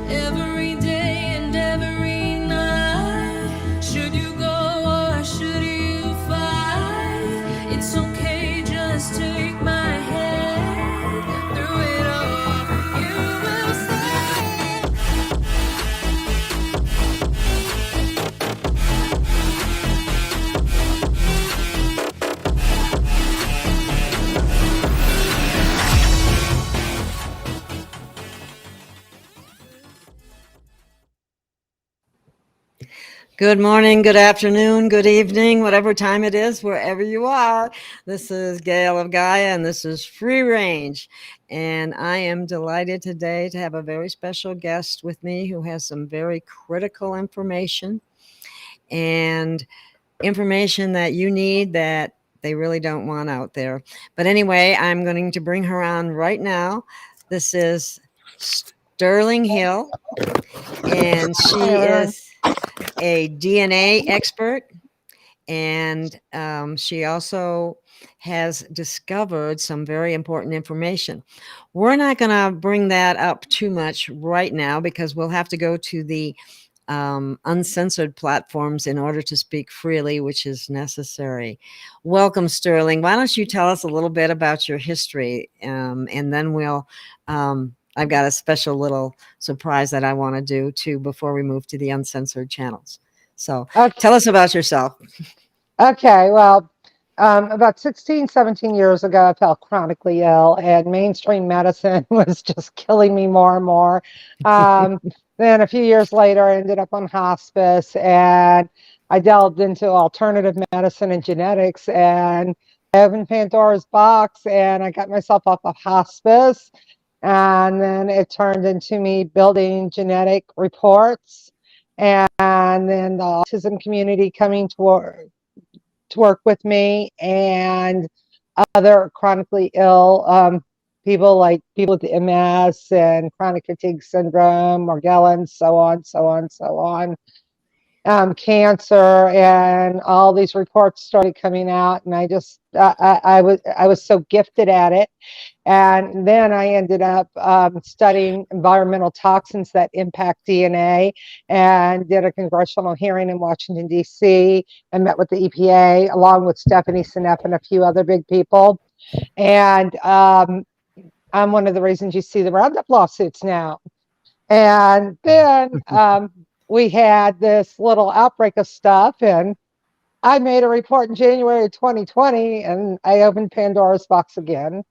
every day and every night. Should you go or should you fight? It's okay, just take my hand through it all. You will stay. Good morning, good afternoon, good evening, whatever time it is, wherever you are. This is Gail of Gaia, and this is Free Range. And I am delighted today to have a very special guest with me who has some very critical information and information that you need that they really don't want out there. But anyway, I'm going to bring her on right now. This is Sterling Hill, and she is a DNA expert, and she also has discovered some very important information. We're not going to bring that up too much right now because we'll have to go to the uncensored platforms in order to speak freely, which is necessary. Welcome, Sterling. Why don't you tell us a little bit about your history, and then we'll I've got a special little surprise that I want to do too before we move to the uncensored channels. So tell us about yourself. Okay, well, about 16, 17 years ago, I felt chronically ill, and mainstream medicine was just killing me more and more. Then a few years later, I ended up on hospice, and I delved into alternative medicine and genetics, and I opened Pandora's box, and I got myself off of hospice. And then it turned into me building genetic reports, and then the autism community coming to work with me, and other chronically ill people, like people with MS and chronic fatigue syndrome, Morgellons, so on. Cancer, and all these reports started coming out, and I was so gifted at it. And then I ended up studying environmental toxins that impact DNA, and did a congressional hearing in Washington, D.C., and met with the EPA along with Stephanie Seneff and a few other big people. And I'm one of the reasons you see the Roundup lawsuits now. And then we had this little outbreak of stuff, and I made a report in January of 2020, and I opened Pandora's box again.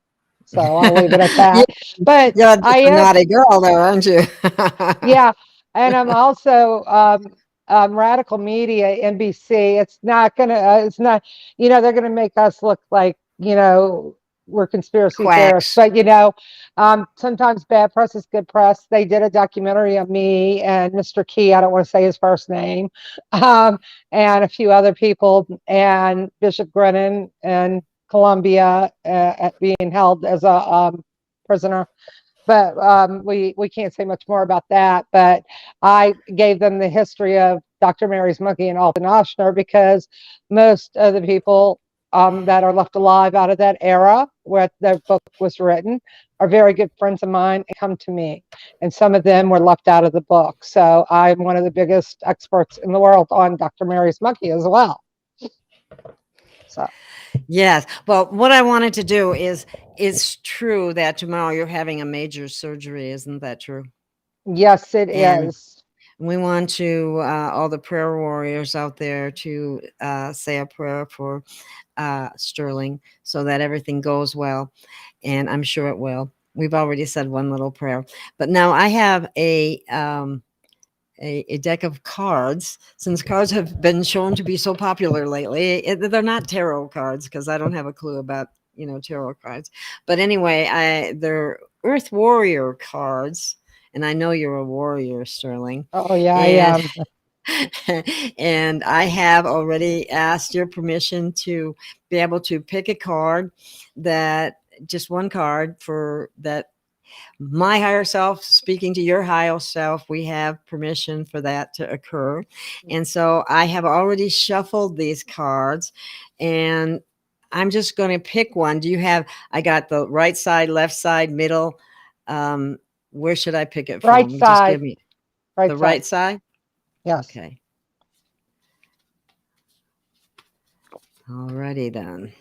So I'll leave it at that. But You're I a am naughty girl, though, aren't you? yeah, and I'm also Radical Media, NBC. It's not they're gonna make us look like we're conspiracy theorists, Quacks. but sometimes bad press is good press. They did a documentary on me and Mr. Key, I don't want to say his first name, and a few other people, and Bishop Grennan and Columbia being held as a prisoner. But we can't say much more about that. But I gave them the history of Dr. Mary's monkey and Alton Oshner, because most of the people that are left alive out of that era where the book was written are very good friends of mine and come to me. And some of them were left out of the book. So I'm one of the biggest experts in the world on Dr. Mary's monkey as well. So. Yes. Well, what I wanted to do is, it's true that tomorrow you're having a major surgery. Isn't that true? Yes, it is. We want to, all the prayer warriors out there, to say a prayer for Sterling so that everything goes well. And I'm sure it will. We've already said one little prayer. But now I have a deck of cards, since cards have been shown to be so popular lately. They're not tarot cards, because I don't have a clue about tarot cards, but anyway, they're Earth Warrior cards, and I know you're a warrior, Sterling. Oh yeah, I am. And I have already asked your permission to be able to pick a card, that just one card for that. My higher self speaking to your higher self, we have permission for that to occur. And so I have already shuffled these cards, and I'm just going to pick one. Do you have, I got the right side, left side, middle. Where should I pick it from? Right side. Just give me Right The side. right side? Yes. Okay. Alrighty then.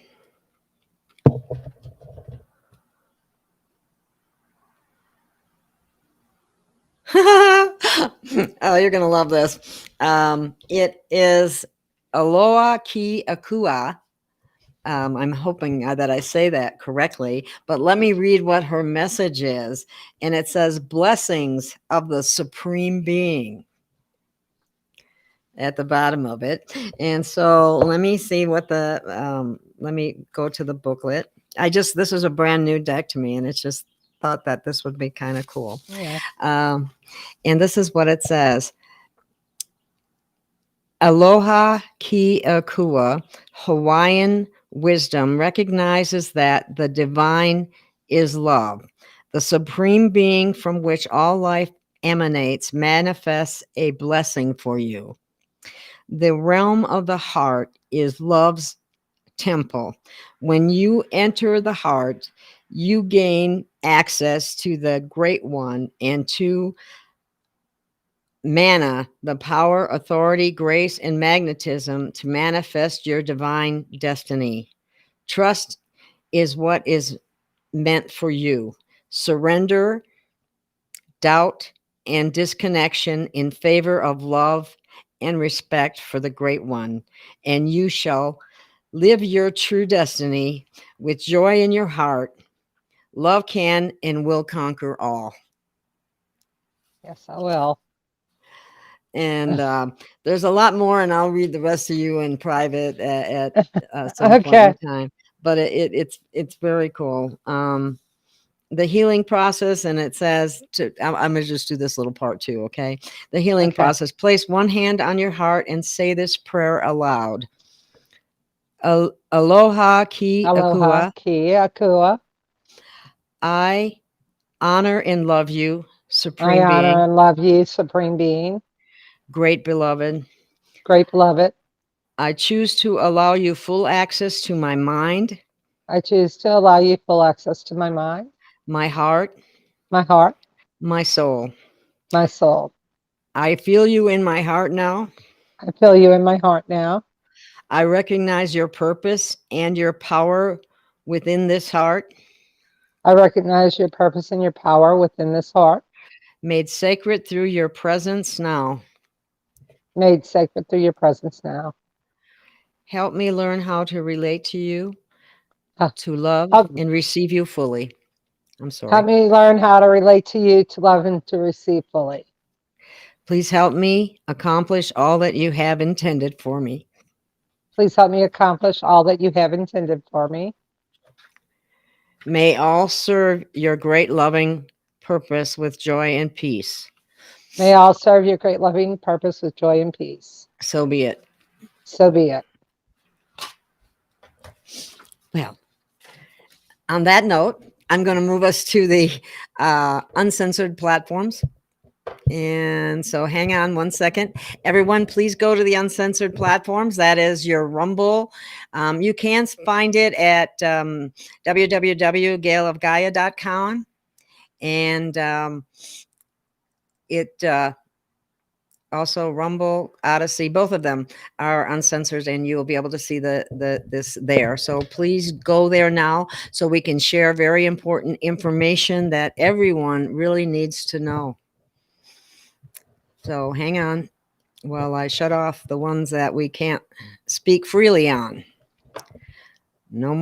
Oh, you're going to love this. It is Aloha Ki Akua. I'm hoping that I say that correctly, but let me read what her message is. And it says, blessings of the Supreme Being at the bottom of it. And so let me see what let me go to the booklet. This is a brand new deck to me, and it's just thought that this would be kind of cool. Yeah. And this is what it says. Aloha Ki Akua, Hawaiian wisdom recognizes that the divine is love. The supreme being from which all life emanates manifests a blessing for you. The realm of the heart is love's temple. When you enter the heart, you gain access to the Great One and to mana, the power, authority, grace, and magnetism to manifest your divine destiny. Trust is what is meant for you. Surrender, doubt, and disconnection in favor of love and respect for the Great One, and you shall live your true destiny with joy in your heart. Love can and will conquer all. Yes, I will. And there's a lot more, and I'll read the rest of you in private at some point Okay. in time. But it's very cool. The healing process, and it says I'm going to just do this little part too. Okay. The healing Okay. process. Place one hand on your heart and say this prayer aloud. Aloha Ki Aloha Akua. Ki Akua. I honor and love you, I Supreme honor Being, and love you, Supreme Being, great beloved. great beloved. I choose to allow you full access to my mind, I choose to allow you full access to my mind, my heart, my heart, my soul. my soul. I feel you in my heart now. I feel you in my heart now. I recognize your purpose and your power within this heart, I recognize your purpose and your power within this heart, made sacred through your presence now. made sacred through your presence now. Help me learn how to relate to you, Huh. to love Help, and receive you fully. I'm help sorry. me learn how to relate to you, to love and to receive fully. Please help me accomplish all that you have intended for me. Please help me accomplish all that you have intended for me. May all serve your great loving purpose with joy and peace. May all serve your great loving purpose with joy and peace. So be it. So be it. Well, on that note, I'm going to move us to the uncensored platforms. And so hang on one second. Everyone, please go to the uncensored platforms. That is your Rumble. You can find it at www.gailofgaia.com. And it also Rumble, Odyssey, both of them are uncensored, and you will be able to see this there. So please go there now so we can share very important information that everyone really needs to know. So hang on while I shut off the ones that we can't speak freely on. No more.